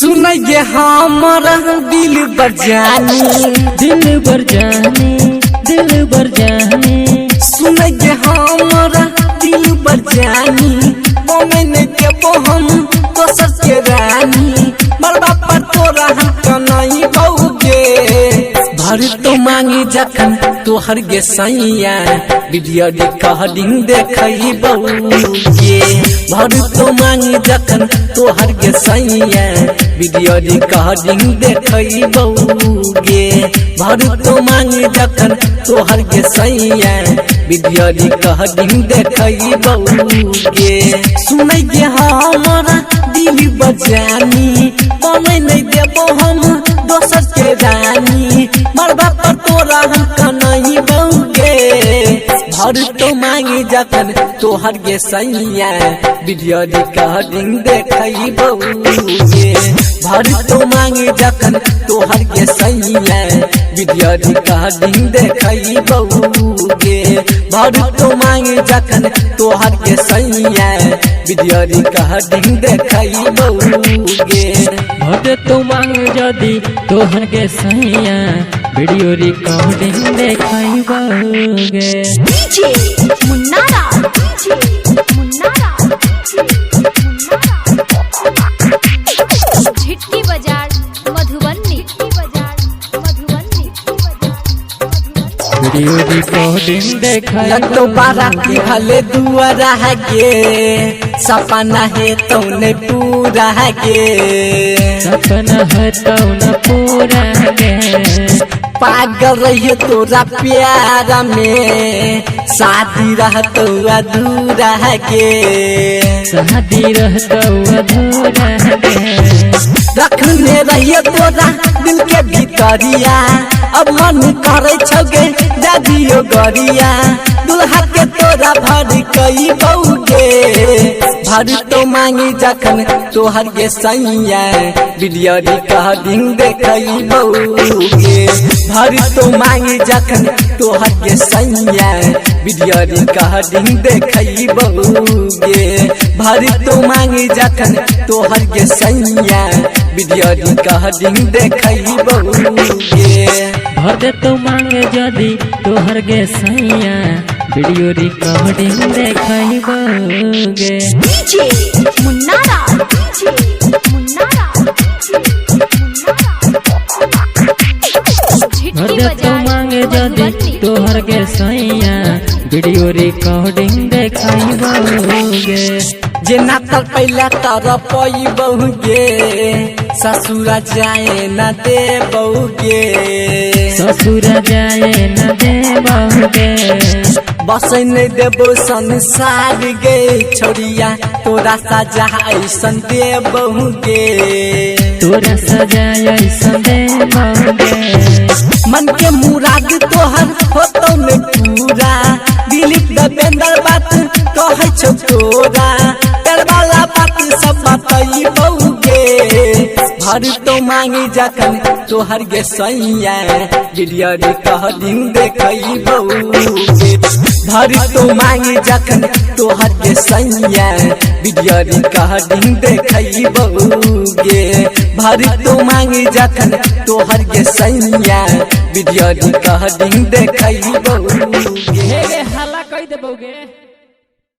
सुनइए हमारा दिल बजानी सुनइए हमारा दिल बजानी मोमेन के हम तो सच्चे रानी मरबा पर तोरा हम कनाई बहुगे भर तो मांगी जखन तोहर गे सैया वीडियो रिकॉर्डिंग देखई बहुगे भर तो मांगी जखन तोहर गे सैया वीडियो रिकॉर्डिंग देखई बहुगे भर तो मांगी जखन तोहर गे सैया वीडियो रिकॉर्डिंग देखई बहुगे सुनइए हमारा दिल बजानी कमे नहीं देबो हम दोसर के रानी मरबा पर तोरा हम कनाई बहुगे भर तो मांगी जखन तोहर गे सैया वीडियो रिकॉर्डिंग देखई बहुगे भर तो मांगी जखन तोहर गे सैया वीडियो रिकॉर्डिंग देखई बहुगे भर तो मांगी जखन तोहर गे सैया वीडियो रिकॉर्डिंग देखई बहुगे भर तो मांग जदी तोहर गे सैया वीडियो रिकॉर्डिंग देखई बहुगे डीजे मुन्नारा झिटकी बाजार मधुबनी वीडियो रिकॉर्डिंग देखई लगतो बाराती हले दुआरा गे सपना है तौने पूरा गे सपना है तो न पूरा गे पागल रहिए तोरा प्यार में शादी रहतो अधूरा गे शादी रहतो अधूरा गे रखने रहिए तोरा दिल के भीतरिया अब मन करे छगे दादियो गरिया दुल्हा के तोरा भर कई बहुगे भर तो मांगी जखन तोहर गे सैया वीडियो रिकॉर्डिंग देखई बहुगे भर तो मांगी जखन तोहर गे सैया वीडियो रिकॉर्डिंग देखई बहुगे भर तो मांगी जखन तोहर गे सैया वीडियो रिकॉर्डिंग देखई बहुगे भर तो मांग जदी तोहर गे सैया वीडियो रिकॉर्डिंग देखई बहुगे डीजे मुन्नारा भर तो मांग जदी तोहर गे सैया वीडियो रिकॉर्डिंग देखई बहुगे जेना तर पहला तर पई बहुगे ससुरा जाए न दे बहुगे ससुर जाए न दे बहुगे बस नहीं देबो संसार गे छोड़िया तोरा सजा ऐसन दे बहुगे तोरा सजाए ऐसन दे बहुगे मन के मुराद तोहर होतो न पूरा दिलीप देवेंद्र बात कहे छो तोरा तेर वाला बात सब बताई बहुगे भर तो मांगी जखन तोहर गे सैया वीडियो रिकॉर्डिंग देखई बहुगे भर तो मांगी जखन तोहर गे सैया वीडियो रिकॉर्डिंग देखई बहुगे भर तो मांगी जखन तोहर गे सैया वीडियो रिकॉर्डिंग देखई बहुगे हल्ला कई देबोगे।